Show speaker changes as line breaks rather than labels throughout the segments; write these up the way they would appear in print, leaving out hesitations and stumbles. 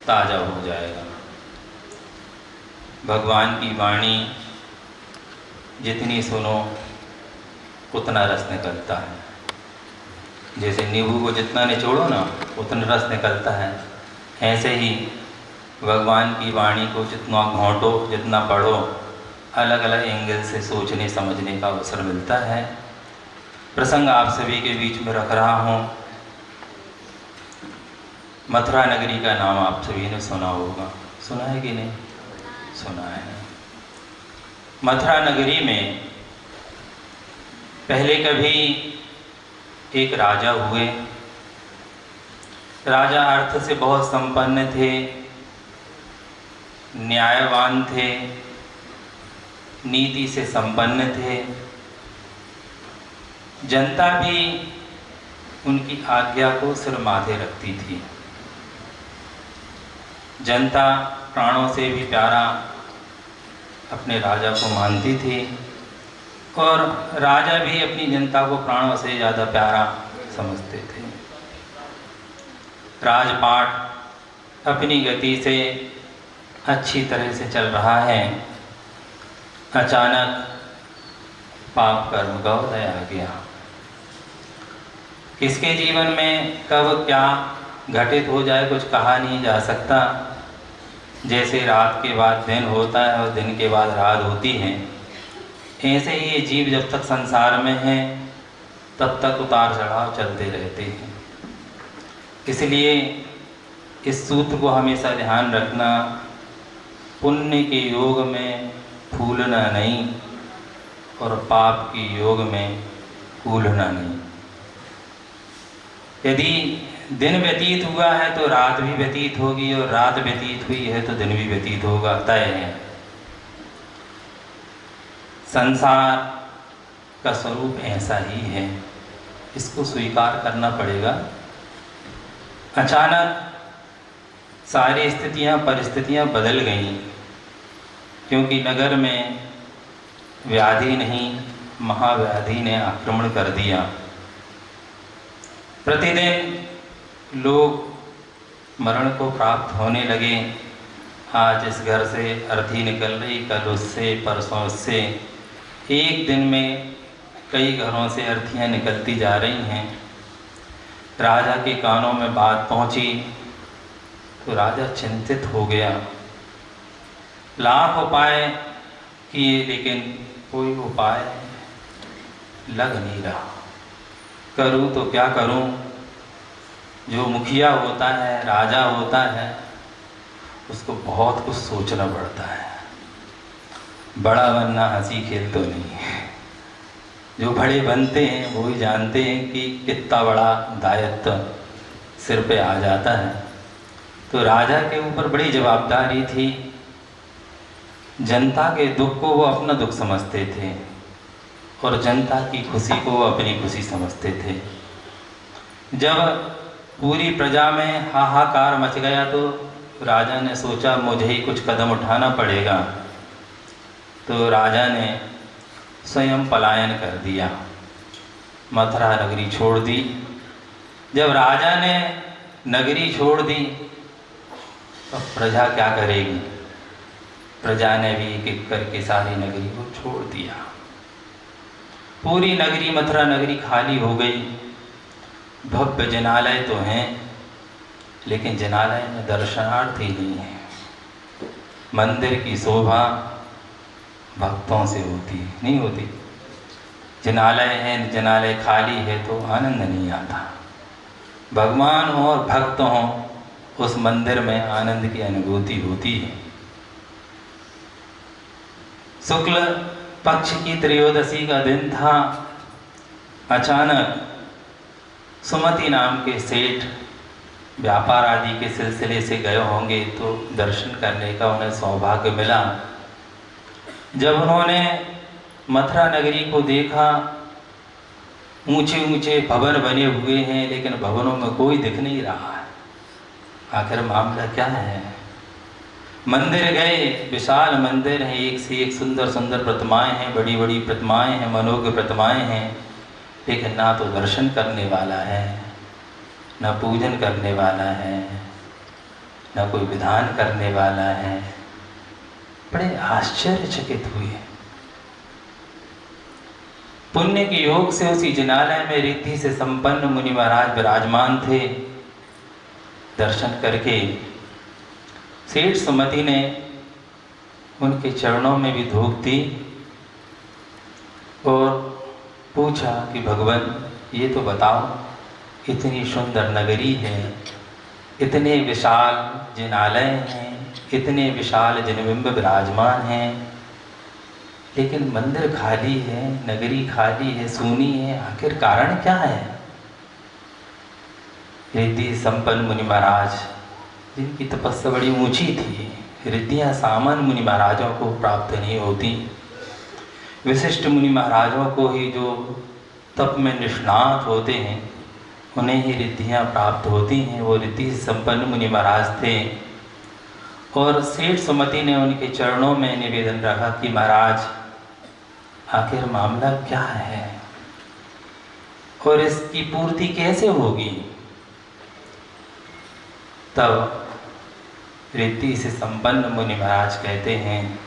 ताज़ा हो जाएगा। भगवान की वाणी जितनी सुनो उतना रस निकलता है। जैसे नींबू को जितना निचोड़ो ना उतना रस निकलता है, ऐसे ही भगवान की वाणी को जितना घोंटो, जितना पढ़ो, अलग अलग एंगल से सोचने समझने का अवसर मिलता है। प्रसंग आप सभी के बीच में रख रहा हूँ। मथुरा नगरी का नाम आप सभी ने सुना होगा, सुना है कि नहीं? सुना है। मथुरा नगरी में पहले कभी एक राजा हुए। राजा अर्थ से बहुत संपन्न थे, न्यायवान थे, नीति से संपन्न थे। जनता भी उनकी आज्ञा को सिर माथे रखती थी। जनता प्राणों से भी प्यारा अपने राजा को मानती थी और राजा भी अपनी जनता को प्राणों से ज़्यादा प्यारा समझते थे। राजपाट अपनी गति से अच्छी तरह से चल रहा है। अचानक पाप कर्म का उदय आ गया। किसके जीवन में कब क्या घटित हो जाए कुछ कहा नहीं जा सकता। जैसे रात के बाद दिन होता है और दिन के बाद रात होती है, ऐसे ही ये जीव जब तक संसार में है तब तक उतार चढ़ाव चलते रहते हैं। इसलिए इस सूत्र को हमेशा ध्यान रखना, पुण्य के योग में फूलना नहीं और पाप के योग में कूलना नहीं। यदि दिन व्यतीत हुआ है तो रात भी व्यतीत होगी और रात व्यतीत हुई है तो दिन भी व्यतीत होगा, तय है। संसार का स्वरूप ऐसा ही है, इसको स्वीकार करना पड़ेगा। अचानक सारी स्थितियां परिस्थितियां बदल गईं, क्योंकि नगर में व्याधि नहीं महाव्याधि ने आक्रमण कर दिया। प्रतिदिन लोग मरण को प्राप्त होने लगे। आज इस घर से अर्थी निकल रही, कल उससे, परसों उससे। एक दिन में कई घरों से अर्थियां निकलती जा रही हैं। राजा के कानों में बात पहुंची तो राजा चिंतित हो गया। लाख उपाय किए लेकिन कोई उपाय लग नहीं रहा। करूं तो क्या करूं? जो मुखिया होता है, राजा होता है, उसको बहुत कुछ सोचना पड़ता है। बड़ा बनना हंसी खेल तो नहीं है। जो बड़े बनते हैं वो ही जानते हैं कि कितना बड़ा दायित्व सिर पे आ जाता है। तो राजा के ऊपर बड़ी जवाबदारी थी। जनता के दुख को वो अपना दुख समझते थे और जनता की खुशी को वो अपनी खुशी समझते थे। जब पूरी प्रजा में हाहाकार मच गया तो राजा ने सोचा मुझे ही कुछ कदम उठाना पड़ेगा। तो राजा ने स्वयं पलायन कर दिया, मथुरा नगरी छोड़ दी। जब राजा ने नगरी छोड़ दी तो प्रजा क्या करेगी? प्रजा ने भी एक एक करके सारी नगरी को छोड़ दिया। पूरी नगरी मथुरा नगरी खाली हो गई। भव्य जिनालय तो हैं लेकिन जिनालय में दर्शनार्थी नहीं है। मंदिर की शोभा भक्तों से होती नहीं होती। जिनालय है, जिनालय खाली है तो आनंद नहीं आता। भगवान हो और भक्त हो, उस मंदिर में आनंद की अनुभूति होती है। शुक्ल पक्ष की त्रयोदशी का दिन था। अचानक सुमति नाम के सेठ व्यापार आदि के सिलसिले से गए होंगे तो दर्शन करने का उन्हें सौभाग्य मिला। जब उन्होंने मथुरा नगरी को देखा, ऊंचे ऊंचे भवन बने हुए हैं लेकिन भवनों में कोई दिख नहीं रहा है। आखिर मामला क्या है? मंदिर गए, विशाल मंदिर है, एक से एक सुंदर सुंदर प्रतिमाएं हैं, बड़ी बड़ी प्रतिमाएं हैं, मनोज्ञ प्रतिमाएं हैं, लेकिन ना तो दर्शन करने वाला है, ना पूजन करने वाला है, न कोई विधान करने वाला है। बड़े आश्चर्यचकित हुए। पुण्य के योग से उसी जिनालय में रिद्धि से संपन्न मुनि महाराज विराजमान थे। दर्शन करके सेठ सुमति ने उनके चरणों में भी धूप दी और पूछा कि भगवान ये तो बताओ, इतनी सुंदर नगरी है, इतने विशाल जिनालय हैं, इतने विशाल जिनबिंब विराजमान हैं, लेकिन मंदिर खाली है, नगरी खाली है, सूनी है, आखिर कारण क्या है? रिद्धि संपन्न मुनि महाराज जिनकी तपस्या बड़ी ऊंची थी, रिद्धियाँ सामान्य मुनि महाराजों को प्राप्त नहीं होती, विशिष्ट मुनि महाराजों को ही जो तप में निष्णात होते हैं उन्हें ही रिद्धियाँ प्राप्त होती हैं। वो रिद्धि संपन्न मुनि महाराज थे और सेठ सुमति ने उनके चरणों में निवेदन रखा कि महाराज आखिर मामला क्या है और इसकी पूर्ति कैसे होगी? तब रिद्धि से संपन्न मुनि महाराज कहते हैं,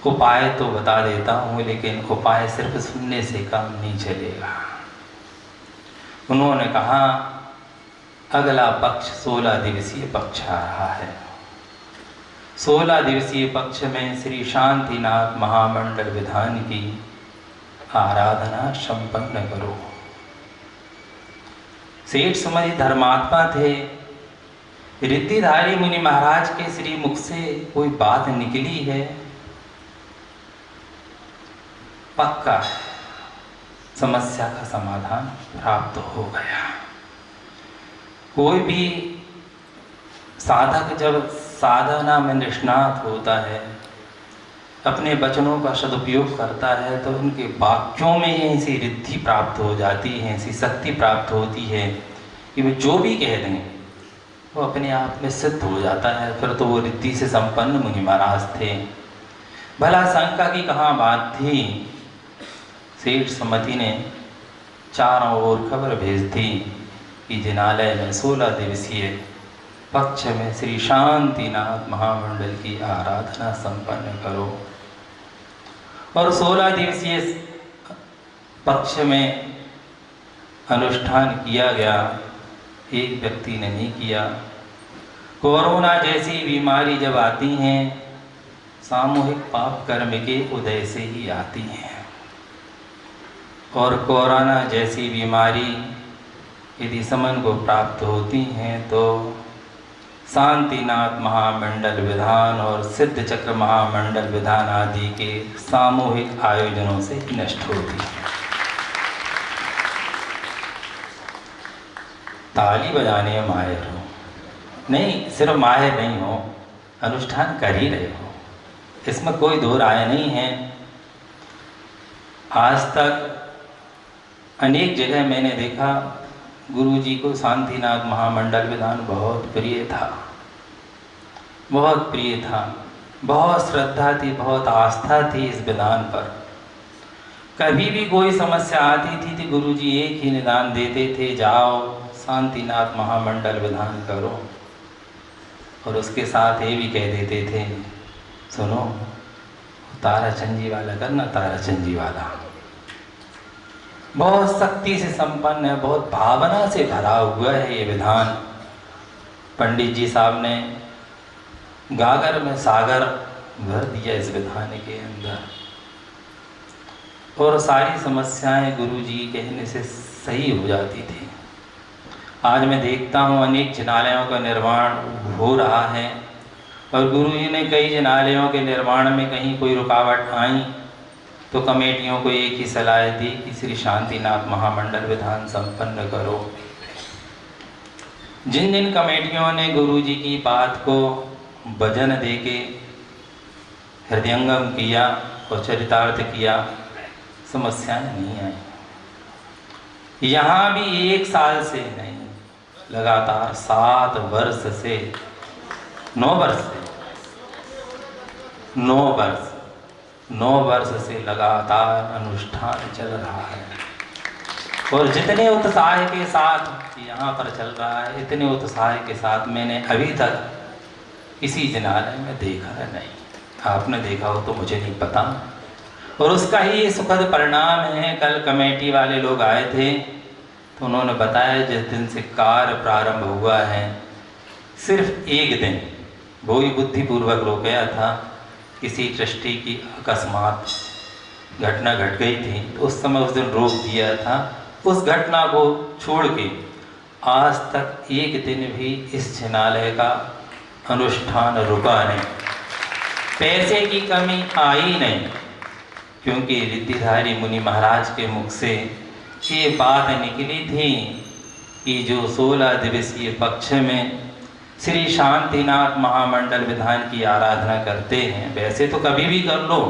उपाय तो बता देता हूँ, लेकिन उपाय सिर्फ सुनने से काम नहीं चलेगा। उन्होंने कहा अगला पक्ष 16 दिवसीय पक्ष आ रहा है। 16 दिवसीय पक्ष में श्री शांतिनाथ महामंडल विधान की आराधना संपन्न करो। सेठ सुमति धर्मात्मा थे। रिद्धिधारी मुनि महाराज के श्री मुख से कोई बात निकली है, पक्का समस्या का समाधान प्राप्त हो गया। कोई भी साधक जब साधना में निष्णात होता है, अपने वचनों का सदुपयोग करता है, तो उनके वाक्यों में ऐसी रिद्धि प्राप्त हो जाती है, ऐसी शक्ति प्राप्त होती है कि वे जो भी कह दें वो अपने आप में सिद्ध हो जाता है। फिर तो वो रिद्धि से संपन्न मुनि महाराज थे। भला शंका की कहाँ बात थी? सेठ सुमति ने चारों ओर खबर भेज दी कि जिनालय में 16 दिवसीय पक्ष में श्री शांतिनाथ महामंडल की आराधना संपन्न करो। और 16 दिवसीय पक्ष में अनुष्ठान किया गया। एक व्यक्ति ने नहीं किया। कोरोना जैसी बीमारी जब आती हैं, सामूहिक पाप कर्म के उदय से ही आती हैं, और कोरोना जैसी बीमारी यदि समन को प्राप्त होती हैं तो शांतिनाथ महामंडल विधान और सिद्ध चक्र महामंडल विधान आदि के सामूहिक आयोजनों से नष्ट होती हैं। ताली बजाने में माहिर हो, नहीं सिर्फ माहिर नहीं हो, अनुष्ठान कर ही रहे हो, इसमें कोई दो राय नहीं है। आज तक अनेक जगह मैंने देखा गुरुजी को शांतिनाथ महामंडल विधान बहुत प्रिय था, बहुत प्रिय था, बहुत श्रद्धा थी, बहुत आस्था थी इस विधान पर। कभी भी कोई समस्या आती थी तो गुरुजी एक ही निदान देते थे, जाओ शांतिनाथ महामंडल विधान करो, और उसके साथ ये भी कह देते थे, सुनो ताराचंदी वाला करना, ताराचंदी वाला। बहुत शक्ति से संपन्न है, बहुत भावना से भरा हुआ है ये विधान। पंडित जी साहब ने गागर में सागर भर दिया इस विधान के अंदर, और सारी समस्याएं गुरु जी कहने से सही हो जाती थी। आज मैं देखता हूँ अनेक जिनालयों का निर्माण हो रहा है, और गुरु जी ने कई जिनालयों के निर्माण में कहीं कोई रुकावट आई तो कमेटियों को एक ही सलाह दी कि श्री शांतिनाथ महामंडल विधान संपन्न करो। जिन जिन कमेटियों ने गुरु जी की बात को वजन देके हृदयंगम किया और चरितार्थ किया, समस्याएं नहीं आई। यहाँ भी 1 साल से नहीं, लगातार 7 वर्ष से 9 वर्ष से लगातार अनुष्ठान चल रहा है, और जितने उत्साह के साथ यहाँ पर चल रहा है, इतने उत्साह के साथ मैंने अभी तक किसी जिनालय में देखा नहीं, आपने देखा हो तो मुझे नहीं पता। और उसका ही ये सुखद परिणाम है। कल कमेटी वाले लोग आए थे तो उन्होंने बताया जिस दिन से कार्य प्रारंभ हुआ है सिर्फ एक दिन वो ही बुद्धिपूर्वक रोक गया था, किसी ट्रस्टी की अकस्मात घटना घट गई थी तो उस समय उस दिन रोक दिया था। उस घटना को छोड़ के आज तक एक दिन भी इस जिनालय का अनुष्ठान रुका नहीं। पैसे की कमी आई नहीं, क्योंकि रिद्धिधारी मुनि महाराज के मुख से ये बात निकली थी कि जो 16 दिवसीय पक्ष में श्री शांतिनाथ महामंडल विधान की आराधना करते हैं, वैसे तो कभी भी कर लो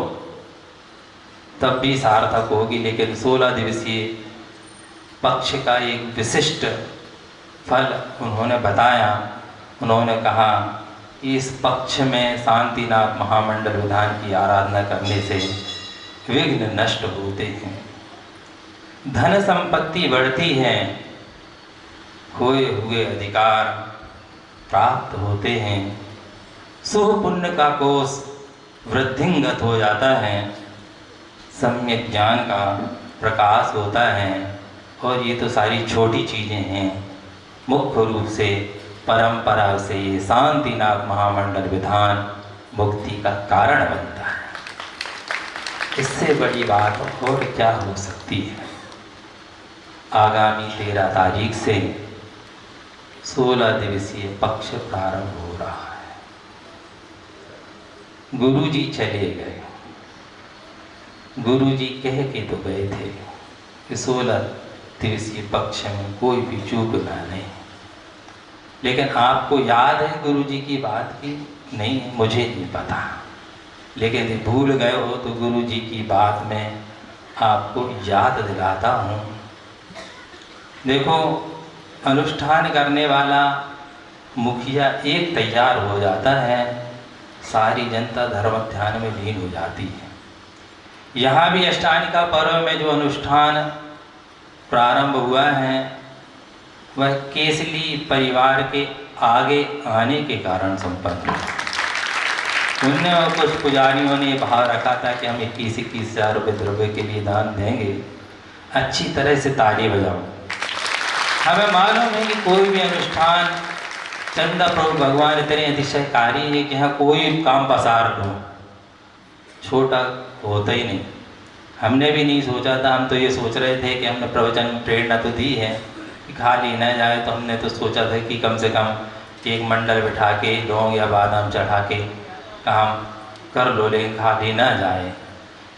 तब भी सार्थक होगी, लेकिन 16 दिवसीय पक्ष का एक विशिष्ट फल उन्होंने बताया। उन्होंने कहा इस पक्ष में शांतिनाथ महामंडल विधान की आराधना करने से विघ्न नष्ट होते हैं, धन संपत्ति बढ़ती है, खोए हुए अधिकार प्राप्त होते हैं, शुभ पुण्य का कोष वृद्धिंगत हो जाता है, सम्यक ज्ञान का प्रकाश होता है। और ये तो सारी छोटी चीज़ें हैं, मुख्य रूप से परंपरा से ये शांतिनाथ महामंडल विधान मुक्ति का कारण बनता है। इससे बड़ी बात और क्या हो सकती है। आगामी 13 तारीख से 16 दिवसीय पक्ष प्रारंभ हो रहा है। गुरुजी चले गए, गुरुजी कह के तो गए थे कि 16 दिवसीय पक्ष में कोई भी चूकना नहीं, लेकिन आपको याद है गुरुजी की बात की? नहीं, मुझे नहीं पता, लेकिन यदि भूल गए हो तो गुरुजी की बात में आपको याद दिलाता हूँ। देखो, अनुष्ठान करने वाला मुखिया एक तैयार हो जाता है, सारी जनता धर्म ध्यान में लीन हो जाती है। यहाँ भी अष्टानिका पर्व में जो अनुष्ठान प्रारंभ हुआ है वह केसली परिवार के आगे आने के कारण संपन्न हुआ। उनने और कुछ पुजारियों ने भाव रखा था कि हम 21-21 हज़ार रुपये द्रव्य के लिए दान देंगे, अच्छी तरह से ताली बजाओ। हमें मालूम है कि कोई भी अनुष्ठान चंदा प्रभु भगवान इतने अतिशयकारी है कि यहाँ कोई काम पसार लो, छोटा होता ही नहीं। हमने भी नहीं सोचा था, हम तो ये सोच रहे थे कि हमने प्रवचन में प्रेरणा तो दी है कि खाली न जाए, तो हमने तो सोचा था कि कम से कम एक मंडल बिठा के लौंग या बादाम चढ़ा के काम कर लो, लेकिन खाली न जाए।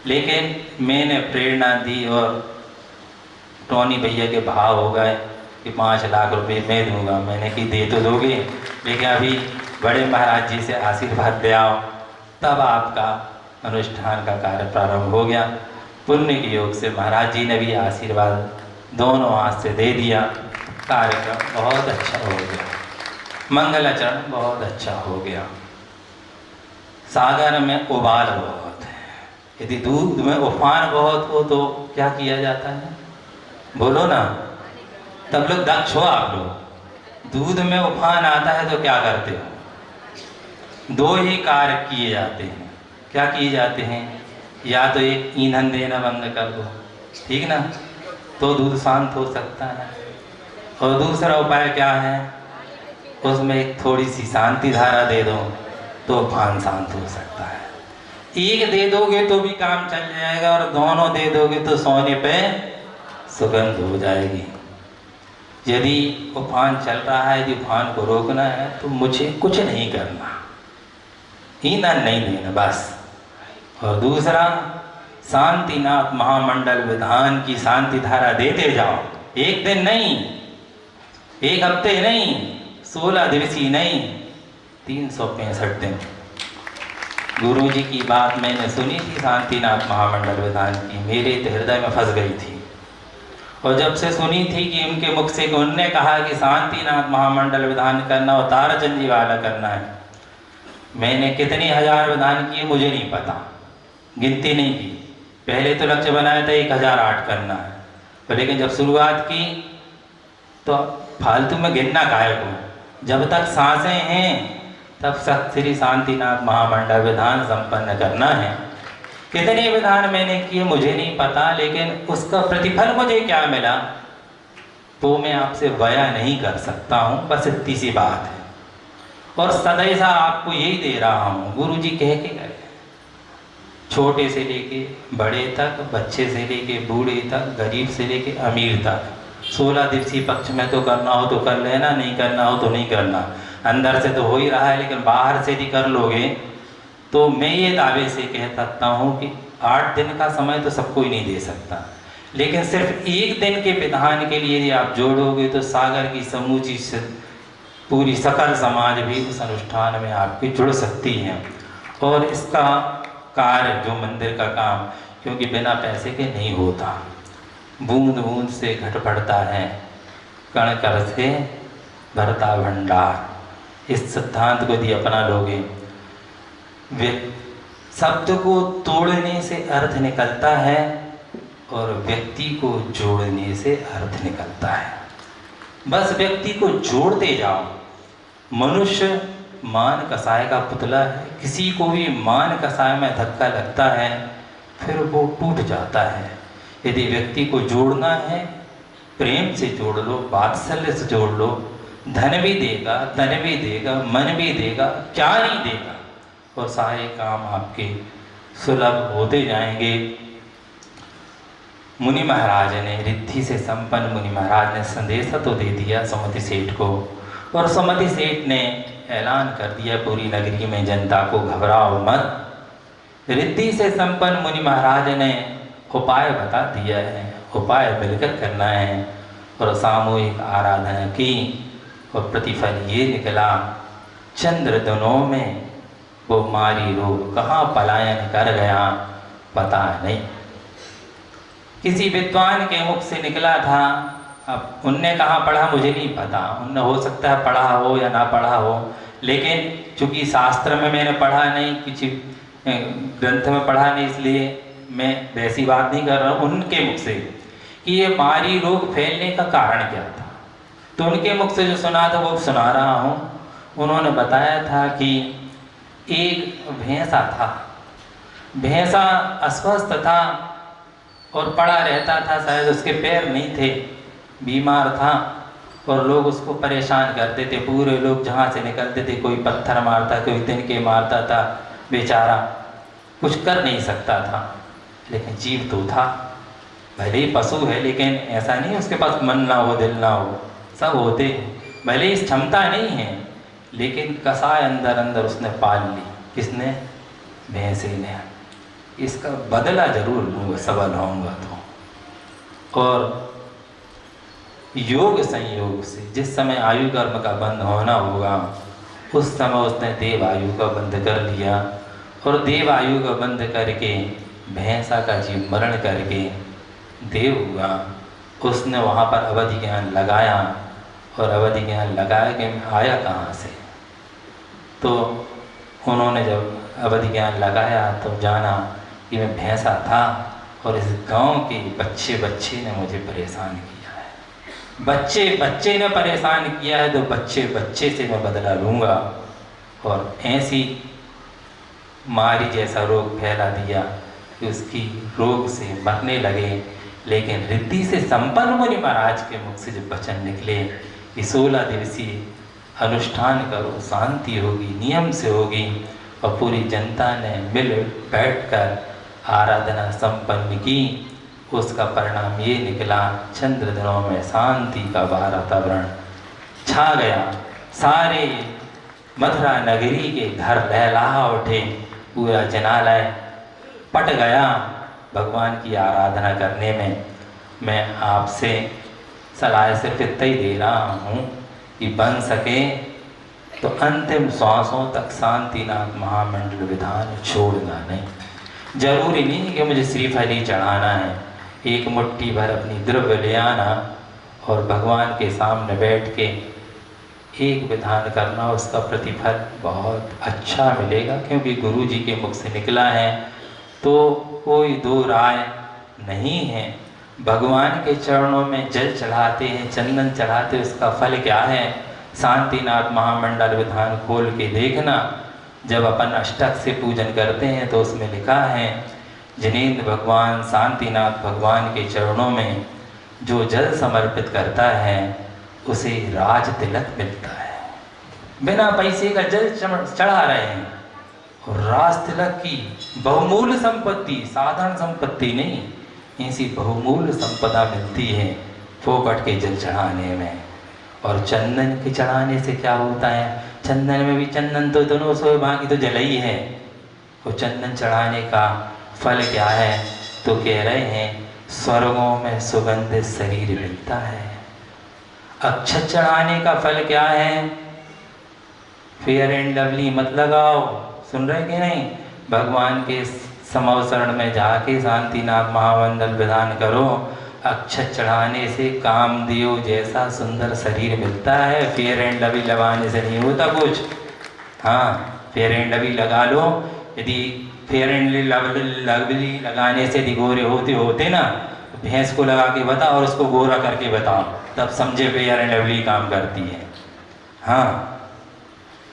लेकिन मैंने प्रेरणा दी और टोनी भैया के भाव हो गए कि 5 लाख रुपए मैं दूंगा। मैंने कि दे तो दोगे, लेकिन अभी बड़े महाराज जी से आशीर्वाद ले आओ, तब आपका अनुष्ठान का कार्य प्रारंभ हो गया। पुण्य के योग से महाराज जी ने भी आशीर्वाद दोनों हाथ से दे दिया। कार्यक्रम बहुत अच्छा हो गया, मंगलाचरण बहुत अच्छा हो गया। सागर में उबाल बहुत है, यदि दूध में उफान बहुत हो तो क्या किया जाता है? बोलो ना, तब लोग दक्ष हो आप लोग। दूध में उफान आता है तो क्या करते हो? 2 ही कार्य किए जाते हैं। क्या किए जाते हैं? या तो एक ईंधन देना बंद कर दो, ठीक ना, तो दूध शांत हो सकता है। और दूसरा उपाय क्या है? उसमें एक थोड़ी सी शांति धारा दे दो तो उफान शांत हो सकता है। एक दे दोगे तो भी काम चल जाएगा, और दोनों दे दोगे तो सोने पे सुगंध हो जाएगी। यदि उफान चल रहा है, यदि उफान को रोकना है तो मुझे कुछ नहीं करना, ईंधन नहीं देना बस। और दूसरा, शांतिनाथ महामंडल विधान की शांति धारा देते जाओ। एक दिन नहीं, एक हफ्ते नहीं, 16 दिवसीय नहीं, 365 दिन। गुरु जी की बात मैंने सुनी थी शांतिनाथ महामंडल विधान की, मेरे हृदय में फंस गई थी। और जब से सुनी थी कि उनके मुख से उनने कहा कि शांतिनाथ महामंडल विधान करना और ताराचंद जी वाला करना है, मैंने कितने हजार विधान किए मुझे नहीं पता, गिनती नहीं की। पहले तो लक्ष्य बनाया था 1008 करना है, तो लेकिन जब शुरुआत की तो फालतू में गिनना काहे को। जब तक सांसें हैं तब सख्त श्री शांतिनाथ महामंडल विधान संपन्न करना है। कितने विधान मैंने किए मुझे नहीं पता, लेकिन उसका प्रतिफल मुझे क्या मिला तो मैं आपसे बयां नहीं कर सकता हूँ, बस इतनी सी बात है। और सदैसा आपको यही दे रहा हूँ, गुरु जी कह के गए, छोटे से लेके बड़े तक, बच्चे से लेके बूढ़े तक, गरीब से लेके अमीर तक, 16 दिवसीय पक्ष में तो करना हो तो कर लेना, नहीं करना हो तो नहीं करना। अंदर से तो हो ही रहा है, लेकिन बाहर से भी कर लोगे तो मैं ये दावे से कह सकता हूँ कि 8 दिन का समय तो सबको ही नहीं दे सकता, लेकिन सिर्फ एक दिन के विधान के लिए यदि आप जोड़ोगे तो सागर की समूची पूरी सकल समाज भी उस अनुष्ठान में आपकी जुड़ सकती है। और इसका कार्य जो मंदिर का काम, क्योंकि बिना पैसे के नहीं होता, बूंद बूंद से घट पड़ता है, कण कर से भरता भंडार। इस सिद्धांत को यदि अपना लोगे, शब्द को तोड़ने से अर्थ निकलता है और व्यक्ति को जोड़ने से अर्थ निकलता है। बस व्यक्ति को जोड़ते जाओ। मनुष्य मान कसाय का पुतला है, किसी को भी मान कसाय में धक्का लगता है फिर वो टूट जाता है। यदि व्यक्ति को जोड़ना है, प्रेम से जोड़ लो, वात्सल्य से जोड़ लो, धन भी देगा, तन भी देगा, मन भी देगा, क्या नहीं देगा, और सारे काम आपके सुलभ होते जाएंगे। मुनि महाराज ने, रिद्धि से संपन्न मुनि महाराज ने संदेश तो दे दिया सुमति सेठ को, और सुमति सेठ ने ऐलान कर दिया पूरी नगरी में जनता को, घबराओ मत। रिद्धि से संपन्न मुनि महाराज ने उपाय बता दिया है, उपाय मिलकर करना है, और सामूहिक आराधना की और प्रतिफल ये निकला। चंद्र दिनों में वो मारी रोग कहाँ पलायन कर गया पता नहीं। किसी विद्वान के मुख से निकला था, अब उनने कहाँ पढ़ा मुझे नहीं पता, उनने हो सकता है पढ़ा हो या ना पढ़ा हो, लेकिन चूँकि शास्त्र में मैंने पढ़ा नहीं, किसी ग्रंथ में पढ़ा नहीं, इसलिए मैं वैसी बात नहीं कर रहा हूँ उनके मुख से कि ये मारी रोग फैलने का कारण क्या था। तो उनके मुख से जो सुना था वो सुना रहा हूँ। उन्होंने बताया था कि एक भैंसा था, भैंसा अस्वस्थ था और पड़ा रहता था, शायद उसके पैर नहीं थे, बीमार था, और लोग उसको परेशान करते थे। पूरे लोग जहाँ से निकलते थे, कोई पत्थर मारता, कोई तिनके मारता था, बेचारा कुछ कर नहीं सकता था, लेकिन जीव तो था। भले ही पशु है, लेकिन ऐसा नहीं उसके पास मन ना हो, दिल ना हो, सब होते हैं। भले ही क्षमता नहीं है, लेकिन कसाय अंदर अंदर उसने पाल ली। किसने? भैंसे ने। इसका बदला जरूर लूँगा सबल होऊंगा तो। और योग संयोग से जिस समय आयु कर्म का बंध होना होगा, उस समय उसने देव आयु का बंध कर लिया, और देव आयु का बंध करके भैंसा का जीव मरण करके देव हुआ। उसने वहाँ पर अवधि ज्ञान लगाया, और अवधि ज्ञान लगाया कि मैं आया कहाँ से। तो उन्होंने जब अवधि ज्ञान लगाया तो जाना कि मैं भैंसा था, और इस गांव के बच्चे बच्चे ने मुझे परेशान किया है। बच्चे बच्चे ने परेशान किया है, तो बच्चे बच्चे से मैं बदला लूँगा। और ऐसी मारी जैसा रोग फैला दिया कि उसकी रोग से मरने लगे। लेकिन रिद्धि से संपन्न मुनि महाराज के मुख से जब वचन निकले कि 16 दिवसीय अनुष्ठान करो, शांति होगी, नियम से होगी, और पूरी जनता ने मिल बैठकर आराधना संपन्न की, उसका परिणाम ये निकला, चंद्र दिनों में शांति का वातावरण छा गया। सारे मथुरा नगरी के घर लहलहा उठे, पूरा जनालय पट गया भगवान की आराधना करने में। मैं आपसे सलाह सिर्फ इतना ही दे रहा हूँ कि बन सके तो अंतिम श्वासों तक शांतिनाथ महामंडल विधान छोड़ना नहीं। जरूरी नहीं कि मुझे श्रीफल ही चढ़ाना है, एक मुट्ठी भर अपनी द्रव्य ले आना और भगवान के सामने बैठ के एक विधान करना, उसका प्रतिफल बहुत अच्छा मिलेगा, क्योंकि गुरु जी के मुख से निकला है। तो कोई दो राय नहीं है। भगवान के चरणों में जल चढ़ाते हैं, चंदन चढ़ाते हैं, उसका फल क्या है? शांतिनाथ महामंडल विधान खोल के देखना, जब अपन अष्टक से पूजन करते हैं तो उसमें लिखा है जिनेंद्र भगवान शांतिनाथ भगवान के चरणों में जो जल समर्पित करता है उसे राज तिलक मिलता है। बिना पैसे का जल चढ़ा रहे हैं और राज तिलक की बहुमूल्य संपत्ति, साधारण संपत्ति नहीं, ऐसी बहुमूल्य संपदा मिलती है फोकट के जल चढ़ाने में। और चंदन के चढ़ाने से क्या होता है? चंदन में भी चंदन तो दोनों सौ बाकी तो जल ही है। वो चंदन चढ़ाने का फल क्या है? तो कह रहे हैं स्वर्गों में सुगंधित शरीर मिलता है। अक्षत चढ़ाने का फल क्या है? फेयर एंड लवली मत लगाओ, सुन रहे कि नहीं? भगवान के समवसरण में जाके शांतिनाथ महामंडल विधान करो। अक्षत चढ़ाने से कामदेव जैसा सुंदर शरीर मिलता है। फेयर एंड लवली लगाने से नहीं होता कुछ। हाँ, फेयर एंड लवली लगा लो। यदि फेयर एंड लवली लगाने से यदि गोरे होते ना, तो भैंस को लगा के बताओ और उसको गोरा करके बताओ, तब समझे फेयर एंड लवली काम करती है। हाँ,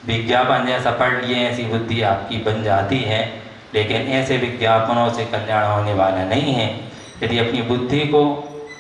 विज्ञापन जैसा पढ़ लिए ऐसी बुद्धि आपकी बन जाती है, लेकिन ऐसे विज्ञापनों से कल्याण होने वाला नहीं है। यदि अपनी बुद्धि को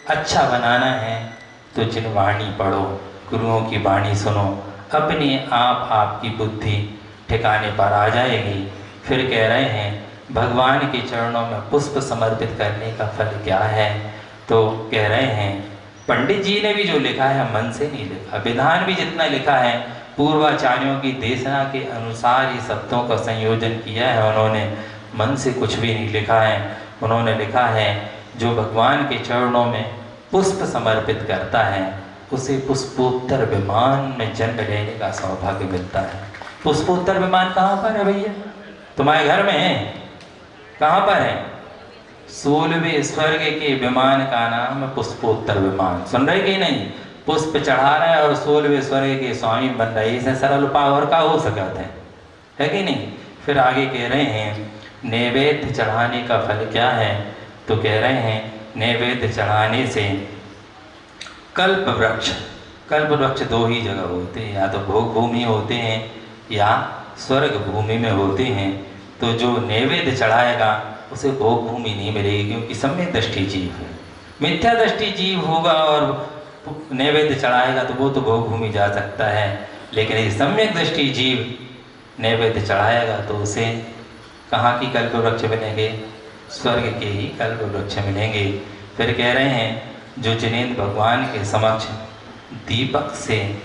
अच्छा बनाना है तो जिनवाणी पढ़ो, गुरुओं की वाणी सुनो, अपने आप आपकी बुद्धि ठिकाने पर आ जाएगी। फिर कह रहे हैं भगवान के चरणों में पुष्प समर्पित करने का फल क्या है? तो कह रहे हैं पंडित जी ने भी जो लिखा है मन से नहीं लिखा, विधान भी जितना लिखा है पूर्वाचार्यों की देशना के अनुसार ही शब्दों का संयोजन किया है। उन्होंने मन से कुछ भी नहीं लिखा है। उन्होंने लिखा है जो भगवान के चरणों में पुष्प समर्पित करता है उसे पुष्पोत्तर विमान में जन्म लेने का सौभाग्य मिलता है। पुष्पोत्तर विमान कहाँ पर है भैया? तुम्हारे घर में है? कहाँ पर है? 16वें स्वर्ग के विमान का नाम है पुष्पोत्तर विमान। सुन रहे कि नहीं? पुष्प चढ़ा रहा है और 16वें स्वर्ग के स्वामी बन रहे। इसे सरल उपाय और का हो सकता है कि नहीं? फिर आगे कह रहे हैं नैवेद्य चढ़ाने का फल क्या है? तो कह रहे हैं नैवेद्य चढ़ाने से कल्प वृक्ष 2 ही जगह होते हैं, या तो भोग भूमि होते हैं या स्वर्ग भूमि में होते हैं। तो जो नैवेद्य चढ़ाएगा उसे भोग भूमि नहीं मिलेगी, क्योंकि सम्यक दृष्टि जीव है। मिथ्या दृष्टि जीव होगा और नैवेद्य चढ़ाएगा तो वो तो भोग भूमि जा सकता है, लेकिन यदि सम्यक दृष्टि जीव नैवेद्य चढ़ाएगा तो उसे कहाँ की कल्प वृक्ष मिलेंगे? स्वर्ग के ही कल्प वृक्ष मिलेंगे। फिर कह रहे हैं जो जिनेंद्र भगवान के समक्ष दीपक से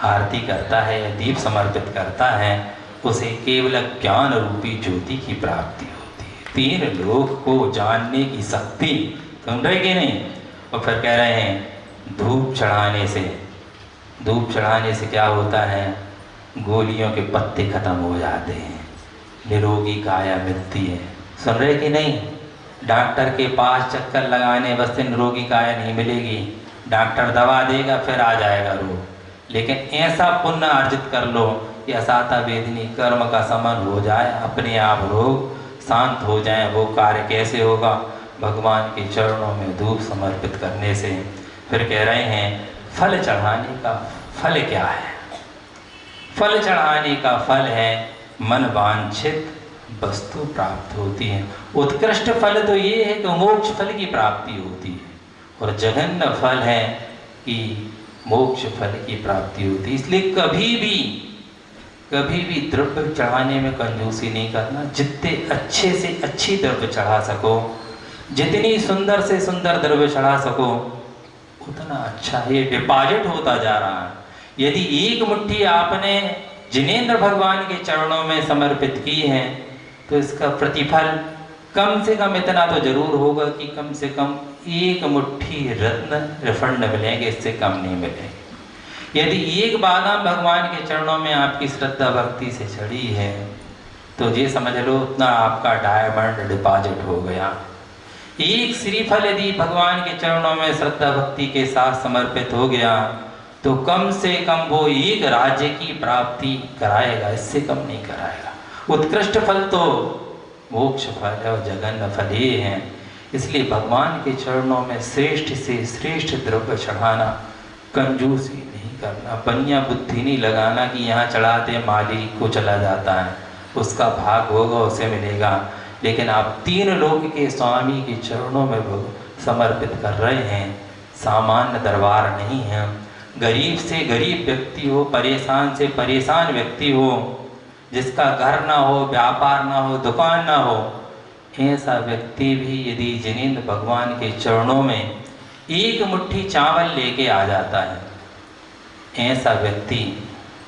आरती करता है या दीप समर्पित करता है उसे केवल ज्ञान रूपी ज्योति की प्राप्ति होती है। 3 लोक को जानने की शक्ति, सुन रहे कि नहीं? और फिर कह रहे हैं धूप चढ़ाने से क्या होता है? गोलियों के पत्ते खत्म हो जाते हैं, निरोगी काया मिलती है। सुन रहे कि नहीं? डॉक्टर के पास चक्कर लगाने बस से निरोगी काया नहीं मिलेगी। डॉक्टर दवा देगा फिर आ जाएगा रोग, लेकिन ऐसा पुण्य अर्जित कर लो कि असाता वेदनी कर्म का समन हो जाए, अपने आप रोग शांत हो जाए। वो कार्य कैसे होगा? भगवान के चरणों में धूप समर्पित करने से। फिर कह रहे हैं फल चढ़ाने का फल क्या है? फल चढ़ाने का फल है मन वांछित वस्तु प्राप्त होती है। उत्कृष्ट फल तो ये है कि मोक्ष फल की प्राप्ति होती है, और जघन्य फल है कि मोक्ष फल की प्राप्ति होती है। इसलिए कभी भी द्रव्य चढ़ाने में कंजूसी नहीं करना। जितने अच्छे से अच्छी द्रव्य चढ़ा सको, जितनी सुंदर से सुंदर द्रव्य चढ़ा सको, उतना अच्छा है। ये डिपॉजिट होता जा रहा है। यदि 1 मुट्ठी आपने जिनेंद्र भगवान के चरणों में समर्पित की है तो इसका प्रतिफल कम से कम इतना तो जरूर होगा कि कम से कम 1 मुट्ठी रत्न रिफंड मिलेंगे, इससे कम नहीं मिलेंगे। यदि 1 बादाम भगवान के चरणों में आपकी श्रद्धा भक्ति से चढ़ी है तो ये समझ लो उतना आपका डायमंड डिपॉजिट हो गया। 1 श्रीफल यदि भगवान के चरणों में श्रद्धा भक्ति के साथ समर्पित हो गया तो कम से कम वो 1 राज्य की प्राप्ति कराएगा, इससे कम नहीं कराएगा। उत्कृष्ट फल तो मोक्ष फल है और जघन्य फल ये है। इसलिए भगवान के चरणों में श्रेष्ठ से श्रेष्ठ द्रव्य चढ़ाना कंजूसी नहीं करना, बनिया बुद्धि नहीं लगाना कि यहाँ चढ़ाते मालिक को चला जाता है, उसका भाग होगा उसे मिलेगा। लेकिन आप 3 लोक के स्वामी के चरणों में वो समर्पित कर रहे हैं। सामान्य दरबार नहीं है। गरीब से गरीब व्यक्ति हो, परेशान से परेशान व्यक्ति हो, जिसका घर ना हो, व्यापार ना हो, दुकान ना हो, ऐसा व्यक्ति भी यदि जिनेंद्र भगवान के चरणों में एक मुट्ठी चावल लेके आ जाता है, ऐसा व्यक्ति,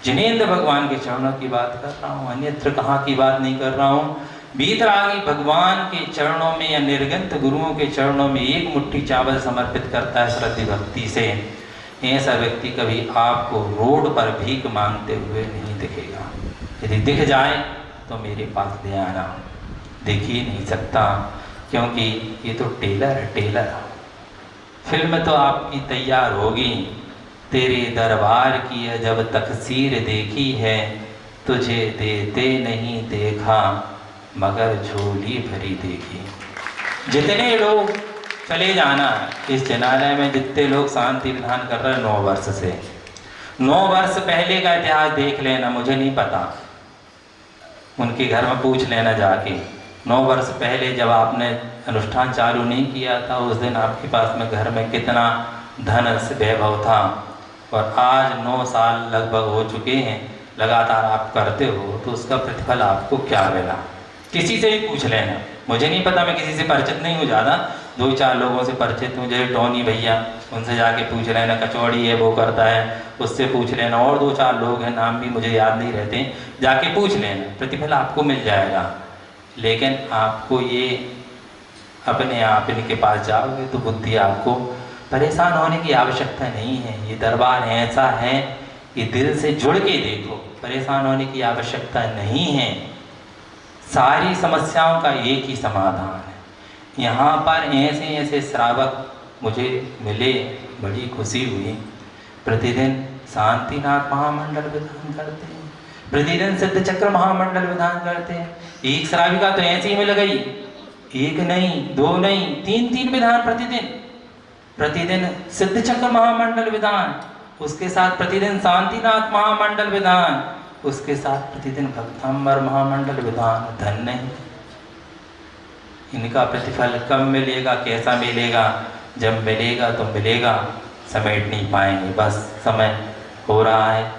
जिनेंद्र भगवान के चरणों की बात कर रहा हूँ, अन्यत्र कहाँ की बात नहीं कर रहा हूँ, बीतरागी भगवान के चरणों में या निर्गंत गुरुओं के चरणों में एक मुट्ठी चावल समर्पित करता है श्रद्धि भक्ति से, ऐसा व्यक्ति कभी आपको रोड पर भीख मांगते हुए नहीं दिखेगा। यदि दिख जाए तो मेरे पास ले आना। दिख ही नहीं सकता, क्योंकि ये तो टेलर है, टेलर। फिल्म तो आपकी तैयार होगी, तेरे दरबार की है जब तकसीर देखी है, तुझे देते नहीं देखा मगर झोली भरी देखी। जितने लोग चले जाना इस जनालय में, जितने लोग शांति विधान कर रहे हैं 9 वर्ष से, 9 वर्ष पहले का इतिहास देख लेना, मुझे नहीं पता, उनके घर में पूछ लेना जाके। 9 वर्ष पहले जब आपने अनुष्ठान चालू नहीं किया था, उस दिन आपके पास में घर में कितना धन से वैभव था, और आज 9 साल लगभग हो चुके हैं, लगातार आप करते हो, तो उसका प्रतिफल आपको क्या मिला? किसी से भी पूछ लेना, मुझे नहीं पता, मैं किसी से परिचित नहीं हूँ ज़्यादा, 2-4 लोगों से परिचित हूँ, जैसे टोनी भैया, उनसे जाके पूछ लेना, कचौड़ी है वो करता है, उससे पूछ लेना, और 2-4 लोग हैं, नाम भी मुझे याद नहीं रहते, जाके पूछ लेना, प्रतिफल आपको मिल जाएगा। लेकिन आपको ये अपने आप इनके पास जाओगे तो बुद्धि आपको परेशान होने की आवश्यकता नहीं है। ये दरबार ऐसा है कि दिल से जुड़ के देखो, परेशान होने की आवश्यकता नहीं है। सारी समस्याओं का एक ही समाधान है। यहाँ पर ऐसे ऐसे श्रावक मुझे मिले, बड़ी खुशी हुई। प्रतिदिन शांतिनाथ महामंडल विधान करते हैं, प्रतिदिन सिद्ध चक्र महामंडल विधान करते हैं। एक श्राविका तो ऐसे ही मिल गई, 1 नहीं 2 नहीं 3 विधान प्रतिदिन सिद्ध चक्र महामंडल विधान, उसके साथ प्रतिदिन शांतिनाथ महामंडल विधान, उसके साथ प्रतिदिन भक्तांबर महामंडल विधान। धन नहीं, इनका प्रतिफल कब मिलेगा, कैसा मिलेगा? जब मिलेगा तो मिलेगा, समेट नहीं पाएंगे, बस समय हो रहा है।